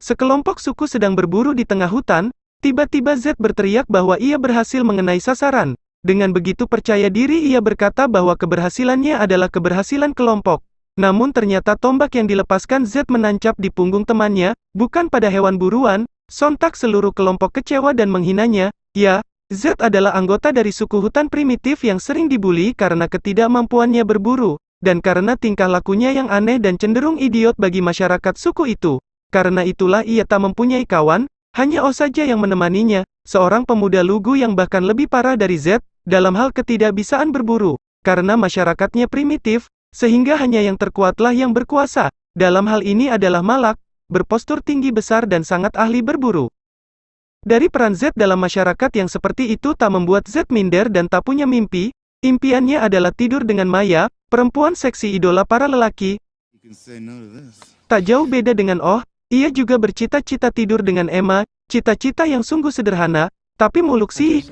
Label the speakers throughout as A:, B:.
A: Sekelompok suku sedang berburu di tengah hutan, tiba-tiba Z berteriak bahwa ia berhasil mengenai sasaran. Dengan begitu percaya diri ia berkata bahwa keberhasilannya adalah keberhasilan kelompok. Namun ternyata tombak yang dilepaskan Z menancap di punggung temannya, bukan pada hewan buruan. Sontak seluruh kelompok kecewa dan menghinanya. Ya, Z adalah anggota dari suku hutan primitif yang sering dibuli karena ketidakmampuannya berburu, dan karena tingkah lakunya yang aneh dan cenderung idiot bagi masyarakat suku itu. Karena itulah ia tak mempunyai kawan, hanya O saja yang menemaninya, seorang pemuda lugu yang bahkan lebih parah dari Z, dalam hal ketidakbisaan berburu. Karena masyarakatnya primitif, sehingga hanya yang terkuatlah yang berkuasa. Dalam hal ini adalah Malak, berpostur tinggi besar dan sangat ahli berburu. Dari peran Z dalam masyarakat yang seperti itu tak membuat Z minder dan tak punya mimpi. Impiannya adalah tidur dengan Maya, perempuan seksi idola para lelaki. Tak jauh beda dengan Oh, ia juga bercita-cita tidur dengan Emma, cita-cita yang sungguh sederhana, tapi muluk sih.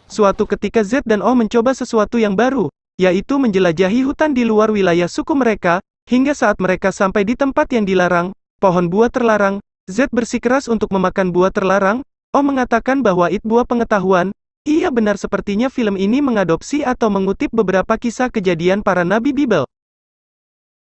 A: Suatu ketika Z dan Oh mencoba sesuatu yang baru, yaitu menjelajahi hutan di luar wilayah suku mereka, hingga saat mereka sampai di tempat yang dilarang, pohon buah terlarang. Z bersikeras untuk memakan buah terlarang. Oh mengatakan bahwa itu buah pengetahuan. Iya benar, sepertinya film ini mengadopsi atau mengutip beberapa kisah kejadian para nabi Bible.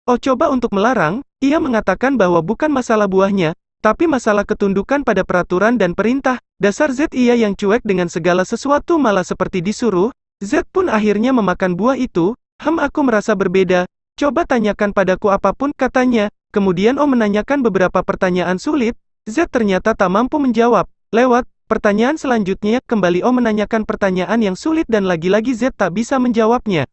A: Oh coba untuk melarang. Ia mengatakan bahwa bukan masalah buahnya, tapi masalah ketundukan pada peraturan dan perintah. Dasar Z ia yang cuek dengan segala sesuatu malah seperti disuruh. Z pun akhirnya memakan buah itu. Aku merasa berbeda. Coba tanyakan padaku apapun, katanya. Kemudian Oh menanyakan beberapa pertanyaan sulit. Z ternyata tak mampu menjawab. Lewat pertanyaan selanjutnya, kembali Oh menanyakan pertanyaan yang sulit dan lagi-lagi Z tak bisa menjawabnya.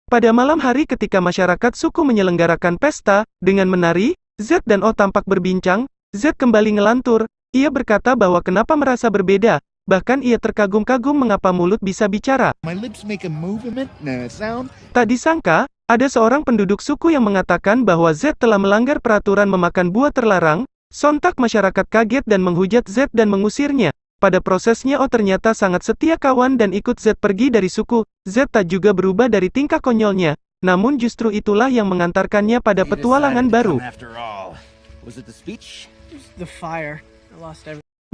A: Pada malam hari ketika masyarakat suku menyelenggarakan pesta, dengan menari, Z dan Oh tampak berbincang. Z kembali ngelantur. Ia berkata bahwa kenapa merasa berbeda. Bahkan ia terkagum-kagum mengapa mulut bisa bicara. Tak disangka, ada seorang penduduk suku yang mengatakan bahwa Z telah melanggar peraturan memakan buah terlarang. Sontak masyarakat kaget dan menghujat Z dan mengusirnya. Pada prosesnya Oh ternyata sangat setia kawan dan ikut Z pergi dari suku. Z tak juga berubah dari tingkah konyolnya. Namun justru itulah yang mengantarkannya pada petualangan baru.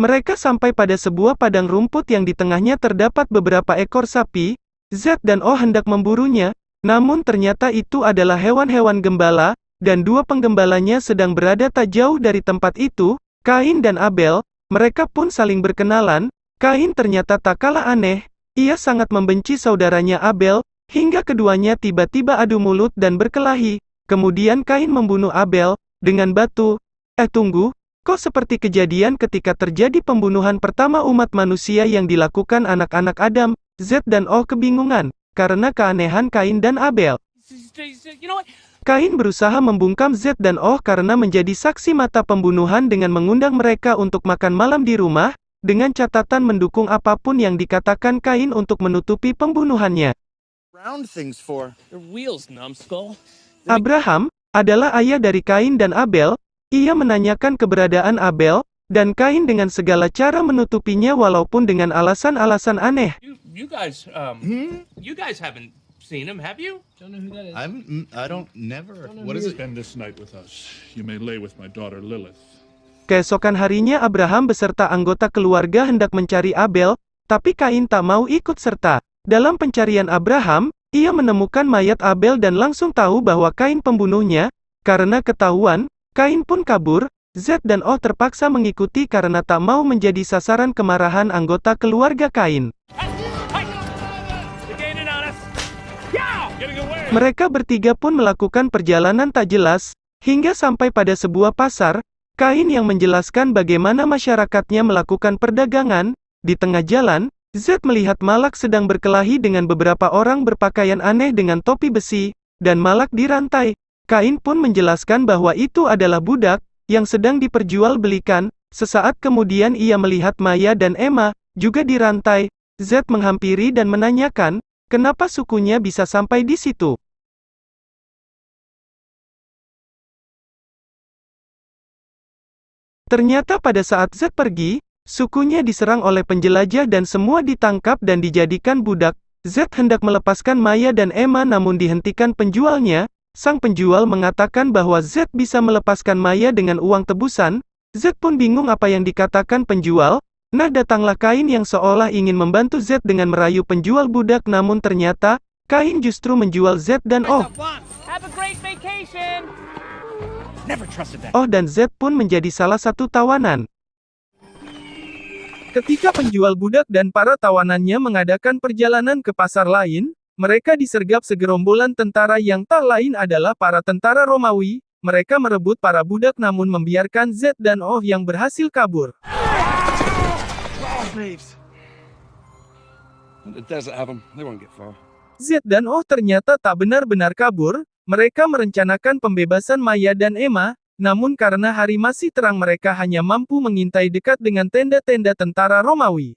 A: Mereka sampai pada sebuah padang rumput yang di tengahnya terdapat beberapa ekor sapi. Z dan Oh hendak memburunya. Namun ternyata itu adalah hewan-hewan gembala, dan dua penggembalanya sedang berada tak jauh dari tempat itu, Kain dan Abel. Mereka pun saling berkenalan. Kain ternyata tak kalah aneh. Ia sangat membenci saudaranya Abel, hingga keduanya tiba-tiba adu mulut dan berkelahi. Kemudian Kain membunuh Abel dengan batu. Tunggu, kok seperti kejadian ketika terjadi pembunuhan pertama umat manusia yang dilakukan anak-anak Adam. Z dan Oh kebingungan karena keanehan Kain dan Abel. Kain berusaha membungkam Z dan Oh karena menjadi saksi mata pembunuhan dengan mengundang mereka untuk makan malam di rumah, dengan catatan mendukung apapun yang dikatakan Kain untuk menutupi pembunuhannya. Abraham adalah ayah dari Kain dan Abel. Ia menanyakan keberadaan Abel, dan Kain dengan segala cara menutupinya walaupun dengan alasan-alasan aneh.
B: You guys haven't seen him, have you?
C: Don't know who that is.
D: I don't never. What is it?
E: Spend this night with us. You may lay with my daughter Lilith.
A: Keesokan harinya Abraham beserta anggota keluarga hendak mencari Abel, tapi Kain tak mau ikut serta. Dalam pencarian Abraham, ia menemukan mayat Abel dan langsung tahu bahwa Kain pembunuhnya. Karena ketahuan, Kain pun kabur. Z dan Oh terpaksa mengikuti karena tak mau menjadi sasaran kemarahan anggota keluarga Kain. Mereka bertiga pun melakukan perjalanan tak jelas, hingga sampai pada sebuah pasar. Kain yang menjelaskan bagaimana masyarakatnya melakukan perdagangan. Di tengah jalan, Z melihat Malak sedang berkelahi dengan beberapa orang berpakaian aneh dengan topi besi, dan Malak dirantai. Kain pun menjelaskan bahwa itu adalah budak, yang sedang diperjualbelikan. Sesaat kemudian ia melihat Maya dan Emma, juga dirantai. Z menghampiri dan menanyakan, kenapa sukunya bisa sampai di situ. Ternyata pada saat Z pergi, sukunya diserang oleh penjelajah dan semua ditangkap dan dijadikan budak. Z hendak melepaskan Maya dan Emma namun dihentikan penjualnya. sang penjual mengatakan bahwa Z bisa melepaskan Maya dengan uang tebusan. Z pun bingung apa yang dikatakan penjual. Nah, datanglah Kain yang seolah ingin membantu Z dengan merayu penjual budak, namun ternyata Kain justru menjual Z dan Oh.
B: Have a great vacation.
D: Never trusted that.
A: Oh dan Z pun menjadi salah satu tawanan. Ketika penjual budak dan para tawanannya mengadakan perjalanan ke pasar lain, mereka disergap segerombolan tentara yang tak lain adalah para tentara Romawi. Mereka merebut para budak namun membiarkan Z dan Oh yang berhasil kabur. Z dan Oh ternyata tak benar-benar kabur. Mereka merencanakan pembebasan Maya dan Emma, namun karena hari masih terang mereka hanya mampu mengintai dekat dengan tenda-tenda tentara Romawi.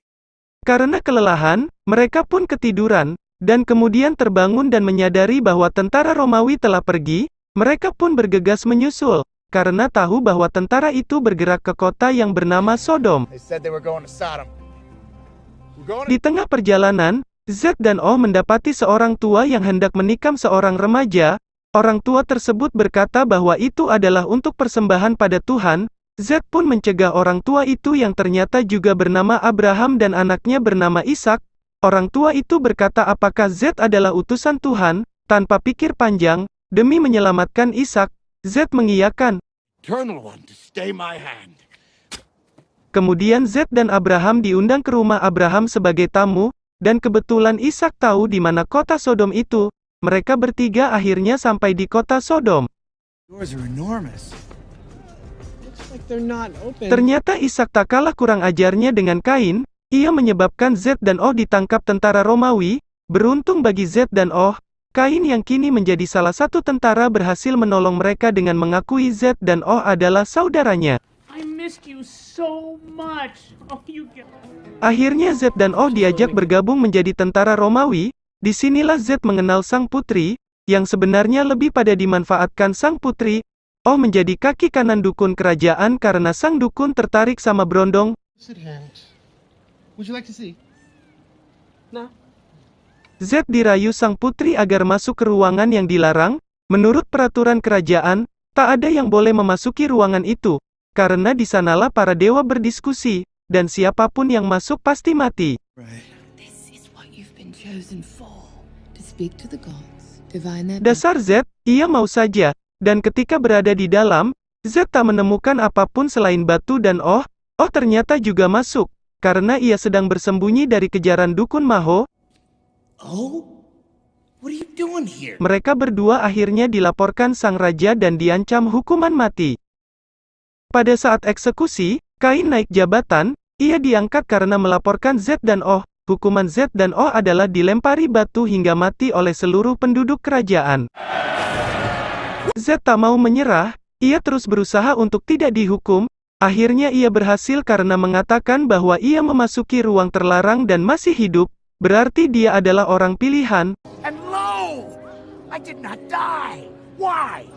A: Karena kelelahan, mereka pun ketiduran, dan kemudian terbangun dan menyadari bahwa tentara Romawi telah pergi. Mereka pun bergegas menyusul, karena tahu bahwa tentara itu bergerak ke kota yang bernama Sodom. Di tengah perjalanan, Z dan Oh mendapati seorang tua yang hendak menikam seorang remaja. Orang tua tersebut berkata bahwa itu adalah untuk persembahan pada Tuhan. Z pun mencegah orang tua itu yang ternyata juga bernama Abraham dan anaknya bernama Ishak. Orang tua itu berkata apakah Z adalah utusan Tuhan. Tanpa pikir panjang, demi menyelamatkan Ishak, Z mengiyakan. Kemudian Z dan Abraham diundang ke rumah Abraham sebagai tamu, dan kebetulan Ishak tahu di mana kota Sodom itu. Mereka bertiga akhirnya sampai di kota Sodom. Ternyata Ishak tak kalah kurang ajarnya dengan Kain. Ia menyebabkan Z dan Oh ditangkap tentara Romawi. Beruntung bagi Z dan Oh, Kain yang kini menjadi salah satu tentara berhasil menolong mereka dengan mengakui Z dan Oh adalah saudaranya.
B: I missed you so much. Oh,
A: Akhirnya Z dan Oh diajak bergabung menjadi tentara Romawi. Disinilah Z mengenal sang putri, yang sebenarnya lebih pada dimanfaatkan sang putri. Oh menjadi kaki kanan dukun kerajaan karena sang dukun tertarik sama Brondong. Z dirayu sang putri agar masuk ke ruangan yang dilarang. Menurut peraturan kerajaan, tak ada yang boleh memasuki ruangan itu, karena di sanalah para dewa berdiskusi, dan siapapun yang masuk pasti mati. Dasar Z, ia mau saja, dan ketika berada di dalam, Z tak menemukan apapun selain batu dan Oh ternyata juga masuk, karena ia sedang bersembunyi dari kejaran dukun Maho. Mereka berdua akhirnya dilaporkan sang raja dan diancam hukuman mati. Pada saat eksekusi, Kain naik jabatan, ia diangkat karena melaporkan Z dan Oh. Hukuman Z dan Oh adalah dilempari batu hingga mati oleh seluruh penduduk kerajaan. Z tak mau menyerah, ia terus berusaha untuk tidak dihukum. Akhirnya ia berhasil karena mengatakan bahwa ia memasuki ruang terlarang dan masih hidup, berarti dia adalah orang pilihan.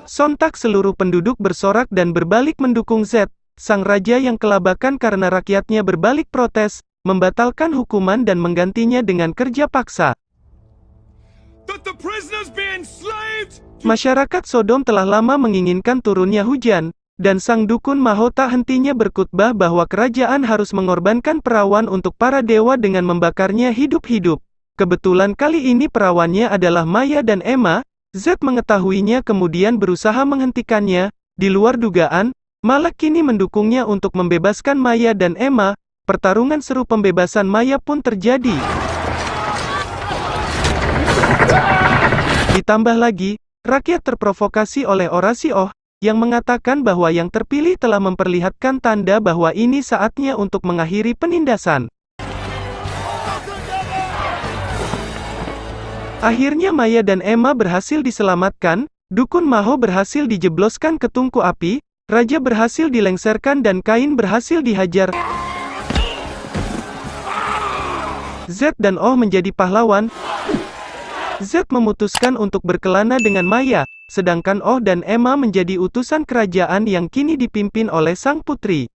A: Sontak seluruh penduduk bersorak dan berbalik mendukung Z. Sang raja yang kelabakan karena rakyatnya berbalik protes, membatalkan hukuman dan menggantinya dengan kerja paksa. Masyarakat Sodom telah lama menginginkan turunnya hujan, dan sang dukun Maho tak hentinya berkhutbah bahwa kerajaan harus mengorbankan perawan untuk para dewa dengan membakarnya hidup-hidup. Kebetulan kali ini perawannya adalah Maya dan Emma. Z mengetahuinya kemudian berusaha menghentikannya. Di luar dugaan, Malak kini mendukungnya untuk membebaskan Maya dan Emma. Pertarungan seru pembebasan Maya pun terjadi. Ditambah lagi, rakyat terprovokasi oleh orasi Oh, yang mengatakan bahwa yang terpilih telah memperlihatkan tanda bahwa ini saatnya untuk mengakhiri penindasan. Akhirnya Maya dan Emma berhasil diselamatkan, dukun Maho berhasil dijebloskan ke tungku api, raja berhasil dilengsarkan dan Kain berhasil dihajar. Z dan Oh menjadi pahlawan. Z memutuskan untuk berkelana dengan Maya, sedangkan Oh dan Emma menjadi utusan kerajaan yang kini dipimpin oleh sang putri.